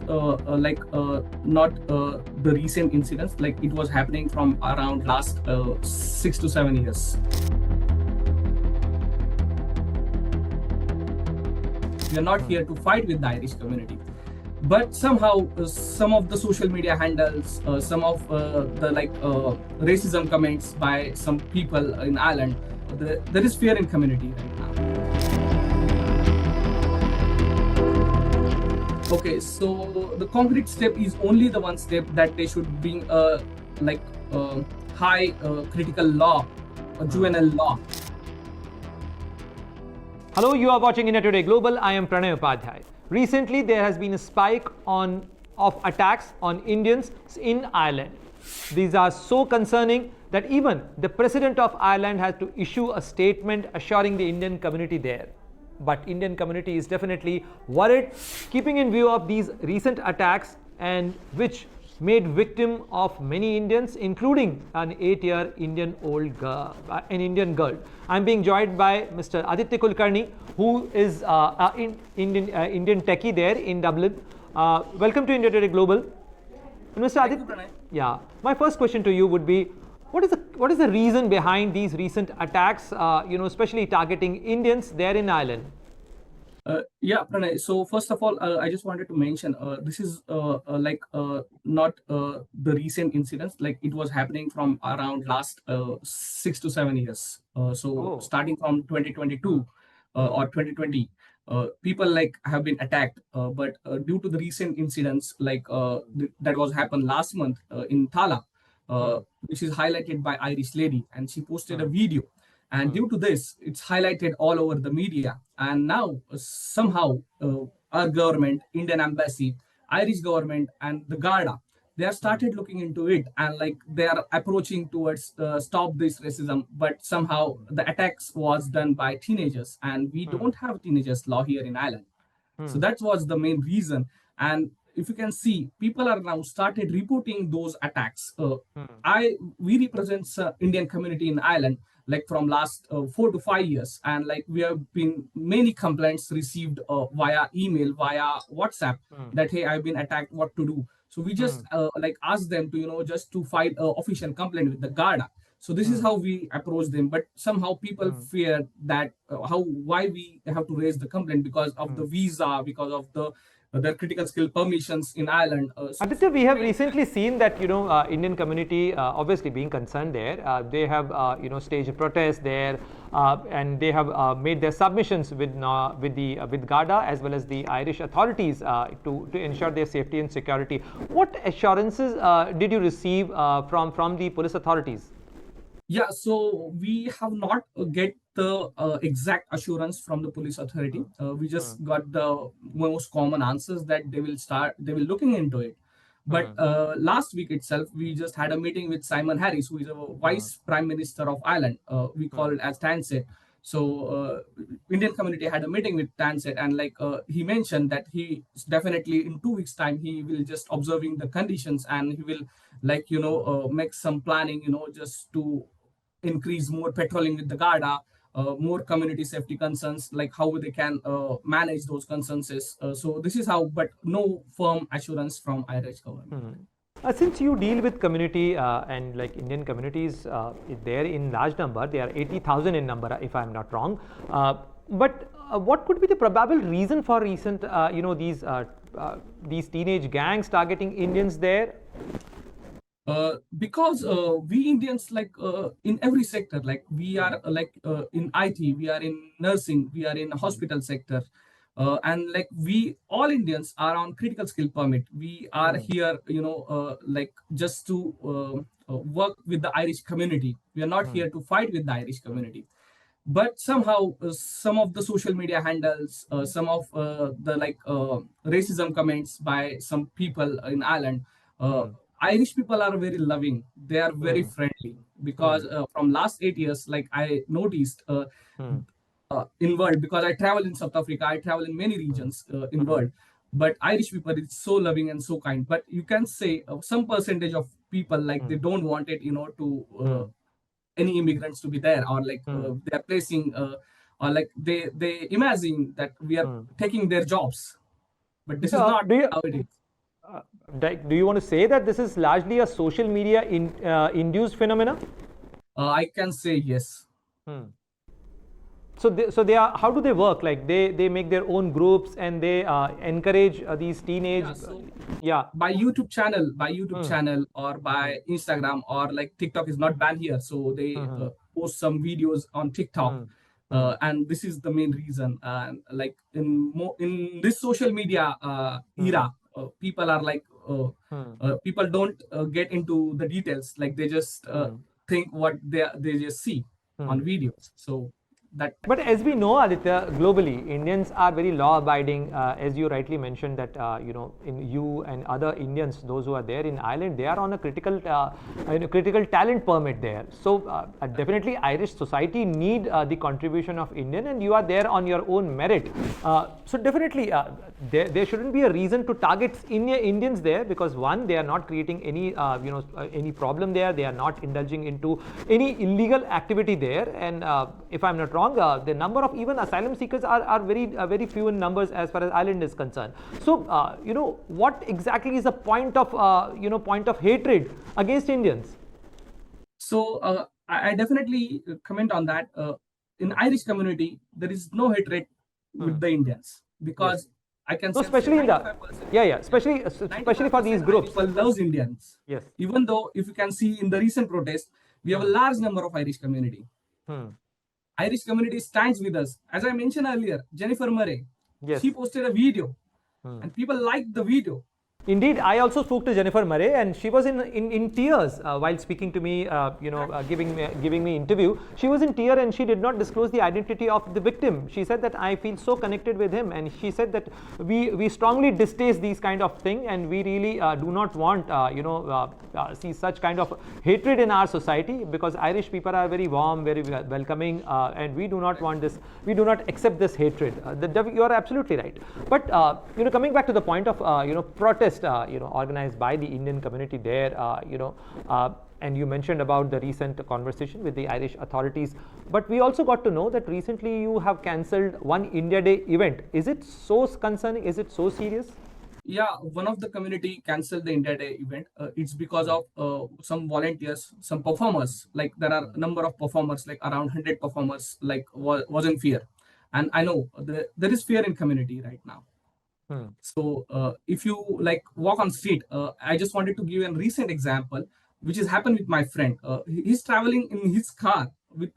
not the recent incidents. Like it was happening from around last 6 to 7 years. We are not here to fight with the Irish community, but somehow some of the social media handles, some of the racism comments by some people in Ireland, there is fear in community right now. Okay, so the concrete step is only the one step that they should bring a high critical law, a juvenile law. Hello, you are watching India Today Global. I am Pranay Upadhyay. Recently, there has been a spike of attacks on Indians in Ireland. These are so concerning that even the President of Ireland has to issue a statement assuring the Indian community there. But Indian community is definitely worried, keeping in view of these recent attacks and which made victim of many Indians, including an 8-year Indian girl. I'm being joined by Mr. Aditya Kulkarni, who is Indian techie there in Dublin. Welcome to India Today Global. Mr. Aditya, yeah. My first question to you would be, what is the reason behind these recent attacks, especially targeting Indians there in Ireland? Yeah, Pranay. So first of all, I just wanted to mention this is not the recent incidents. Like it was happening from around last 6 to 7 years. Starting from 2022 or 2020, people have been attacked. But due to the recent incidents that was happened last month in Tala, which is highlighted by Irish lady, and she posted a video. And due to this, it's highlighted all over the media. And now somehow our government, Indian embassy, Irish government, and the Garda, they have started looking into it, and they are approaching towards stop this racism. But somehow the attacks was done by teenagers, and we don't have teenagers law here in Ireland. So that was the main reason. And if you can see, people are now started reporting those attacks. We represent Indian community in Ireland from last 4 to 5 years, and we have been many complaints received via email, via WhatsApp, that hey, I've been attacked, what to do. So we just ask them to just to file an official complaint with the Garda. So this is how we approach them. But somehow people fear that why we have to raise the complaint because of the visa, because of their critical skill permissions in Ireland. Aditya, we have recently seen that Indian community obviously being concerned there. They have staged a protest there, and they have made their submissions with Garda as well as the Irish authorities to ensure their safety and security. What assurances did you receive from the police authorities? Yeah, so we have not get the exact assurance from the police authority. We just got the most common answers that they will looking into it. But last week itself, we just had a meeting with Simon Harris, who is a Vice Prime Minister of Ireland. We call it as Tansett. So Indian community had a meeting with Tansett, and he mentioned that he definitely in 2 weeks time he will just observing the conditions, and he will make some planning just to increase more patrolling with the Garda, more community safety concerns, how they can manage those concerns. So this is how, but no firm assurance from Irish government. Since you deal with community and Indian communities there in large number, they are 80,000 in number, if I'm not wrong. But what could be the probable reason for recent, these teenage gangs targeting Indians there? Because we Indians, in every sector, we are in IT, we are in nursing, we are in hospital sector, and we all Indians are on critical skill permit. We are here, just to work with the Irish community. We are not here to fight with the Irish community. But somehow some of the social media handles, some of the racism comments by some people in Ireland. Irish people are very loving. They are very friendly, because from last 8 years, I noticed in world, because I travel in South Africa, I travel in many regions in world, but Irish people is so loving and so kind. But you can say some percentage of people they don't want it, to any immigrants to be there, or they are placing or they imagine that we are taking their jobs, but this is not how it is. Do you want to say that this is largely a social media induced phenomena? I can say yes. So they are, how do they work? Like they make their own groups and they encourage these teenage. By YouTube channel or by Instagram or like TikTok is not banned here, so they post some videos on TikTok. And this is the main reason. And like in this social media era, people are like people don't get into the details. Like they just think what they just see on videos. So that. But as we know, Aditya, globally, Indians are very law-abiding. As you rightly mentioned that, in you and other Indians, those who are there in Ireland, they are on a critical talent permit there. So definitely Irish society need the contribution of Indian, and you are there on your own merit. So definitely there shouldn't be a reason to target Indians there, because one, they are not creating any any problem there. They are not indulging into any illegal activity there. And if I'm not wrong, the number of even asylum seekers are very few in numbers as far as Ireland is concerned. So what exactly is the point of hatred against Indians? So I definitely comment on that. In Irish community, there is no hatred with the Indians, because I can say especially in the especially for these groups. People loves Indians. Yes. Even though if you can see in the recent protest, we have a large number of Irish community. Irish community stands with us. As I mentioned earlier, Jennifer Murray, she posted a video and people liked the video. Indeed, I also spoke to Jennifer Murray, and she was in tears while speaking to me, giving me interview. She was in tears, and she did not disclose the identity of the victim. She said that I feel so connected with him, and she said that we strongly distaste these kind of thing, and we really do not want see such kind of hatred in our society, because Irish people are very warm, very welcoming, and we do not want this. We do not accept this hatred. You are absolutely right. But coming back to the point of protest. Organized by the Indian community there, and you mentioned about the recent conversation with the Irish authorities. But we also got to know that recently you have cancelled one India Day event. Is it so concerning? Is it so serious? Yeah, one of the community cancelled the India Day event. It's because of some volunteers, some performers. Like there are a number of performers, like around 100 performers, like was in fear. And I know there is fear in community right now. So if you like walk on street, I just wanted to give a recent example, which has happened with my friend. He's traveling in his car with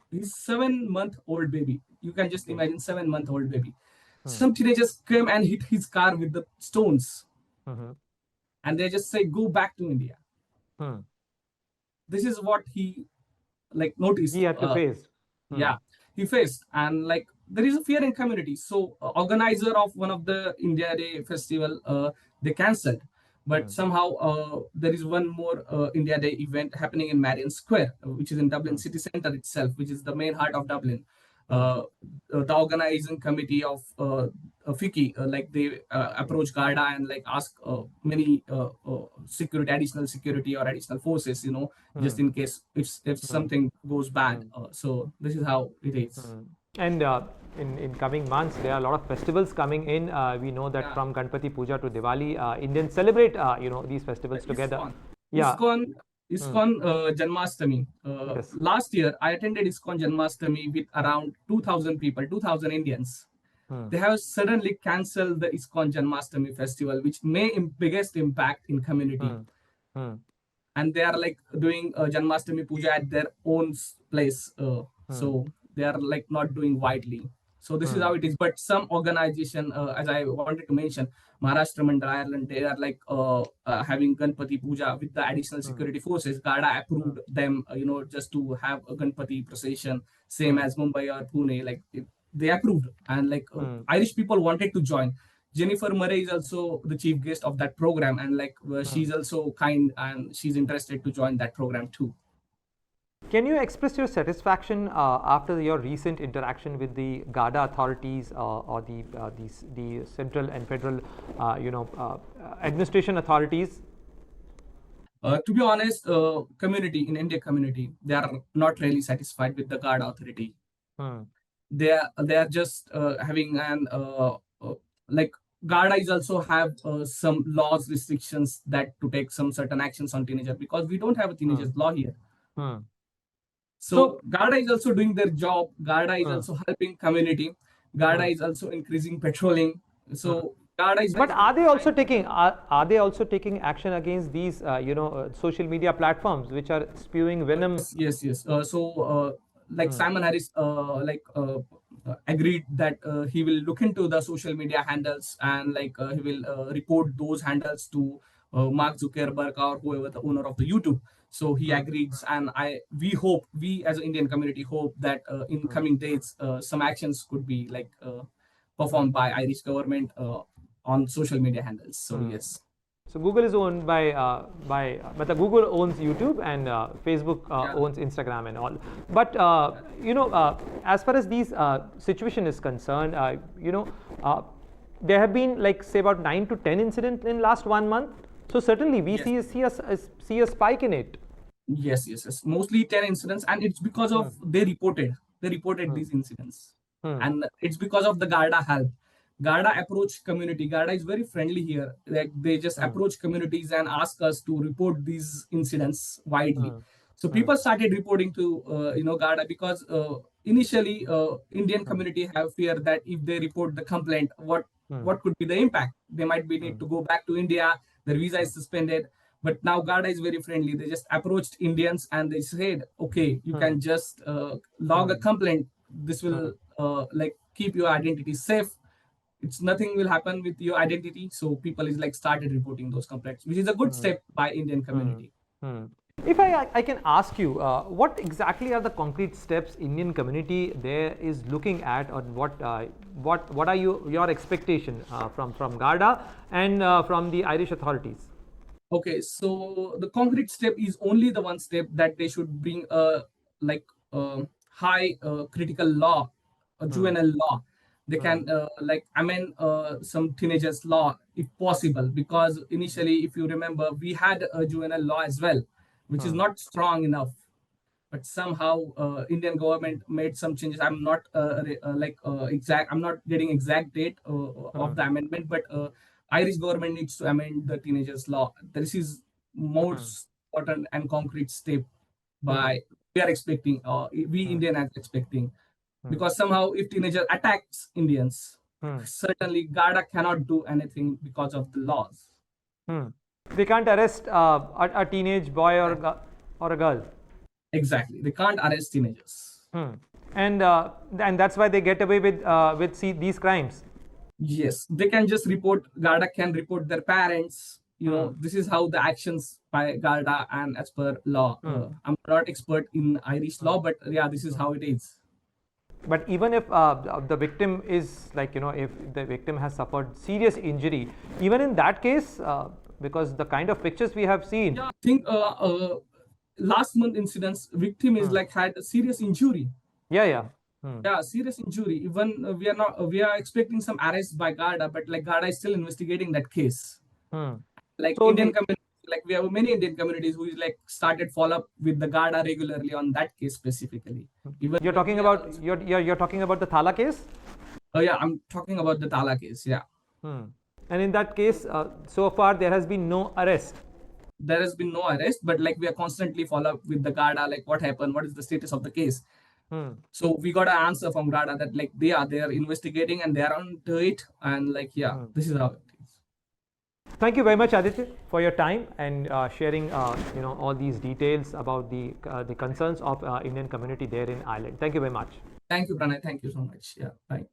his 7-month-old baby. You can just imagine 7-month-old baby. Some teenagers came and hit his car with the stones, and they just say, "Go back to India." This is what he like noticed. He had to face. Yeah, he faced, and like there is a fear in community. So organizer of one of the India Day festival, they cancelled. But somehow there is one more India Day event happening in Marion Square, which is in Dublin city center itself, which is the main heart of Dublin. The organizing committee of FICI, like they approach Garda and like ask many additional security or additional forces, just in case if something goes bad. So this is how it is. And in coming months, there are a lot of festivals coming in. We know that from Ganpati Puja to Diwali, Indians celebrate these festivals together. ISKCON Janmashtami. Last year, I attended ISKCON Janmashtami with around 2,000 people, 2,000 Indians. They have suddenly cancelled the ISKCON Janmashtami festival, which may biggest impact in community. And they are like doing Janmashtami Puja at their own place. So they are like not doing widely. So this is how it is. But some organization, as I wanted to mention, Maharashtra Mandal Ireland, they are like having Ganpati Puja with the additional security forces. Garda approved them, just to have a Ganpati procession, same as Mumbai or Pune. Like they approved, and like Irish people wanted to join. Jennifer Murray is also the chief guest of that program, and like she's also kind and she's interested to join that program too. Can you express your satisfaction after your recent interaction with the Garda authorities or the central and federal, administration authorities? To be honest, community in India community, they are not really satisfied with the Garda authority. They are just having an like Garda is also have some laws restrictions that to take some certain actions on teenager, because we don't have a teenagers law here. So Garda is also doing their job. Garda is also helping community. Garda is also increasing patrolling. So Garda is. But are they also taking action against these social media platforms which are spewing venom? Yes. Like Simon Harris agreed that he will look into the social media handles, and he will report those handles to Mark Zuckerberg or whoever the owner of the YouTube. So he agrees, and we as an Indian community hope that in coming days some actions could be performed by Irish government on social media handles. So yes. So Google is owned but the Google owns YouTube, and Facebook owns Instagram and all. But as far as these situation is concerned, there have been say about 9 to 10 incidents in last 1 month. So certainly we see a spike in it. Yes. Mostly 10 incidents, and it's because of they reported these incidents, and it's because of the Garda help. Garda approach community. Garda is very friendly here. Like they just approach communities and ask us to report these incidents widely. So people started reporting to Garda, because initially Indian community have fear that if they report the complaint, what could be the impact? They might be need to go back to India. Their visa is suspended. But now Garda is very friendly. They just approached Indians and they said, okay, you can just log a complaint. This will keep your identity safe. Nothing will happen with your identity. So people is started reporting those complaints, which is a good step by Indian community. If I can ask you, what exactly are the concrete steps Indian community there is looking at, or what are your expectation from Garda and from the Irish authorities? Okay, so the concrete step is only the one step, that they should bring a high critical law, a juvenile law. They can amend some teenagers law if possible, because initially, if you remember, we had a juvenile law as well, which is not strong enough. But somehow Indian government made some changes. I'm not I'm not getting exact date of the amendment, but Irish government needs to amend the teenagers law. This is most important and concrete step we are expecting, we Indian are expecting. Because somehow if teenager attacks Indians, certainly Garda cannot do anything because of the laws. They can't arrest a teenage boy or a girl. Exactly, they can't arrest teenagers. And that's why they get away with these crimes. Yes, they can just report. Garda can report their parents. This is how the actions by Garda and as per law. I'm not expert in Irish law, but yeah, this is how it is. But even if the victim is if the victim has suffered serious injury, even in that case, because the kind of pictures we have seen. Yeah, I think last month incidents, victim is had a serious injury. Yeah. Yeah, serious injury. Even we are expecting some arrest by Garda, but Garda is still investigating that case. So Indian community, we have many Indian communities who started follow up with the Garda regularly on that case specifically. Even you're talking about you're talking about the Thala case. Yeah, I'm talking about the Thala case. Yeah. And in that case, so far there has been no arrest. There has been no arrest, but we are constantly follow up with the Garda, what happened, what is the status of the case. So we got an answer from Garda that they are investigating and they are on to it, and this is how it is. Thank you very much, Aditya, for your time and sharing all these details about the concerns of Indian community there in Ireland. Thank you very much. Thank you, Pranay. Thank you so much. Yeah, bye.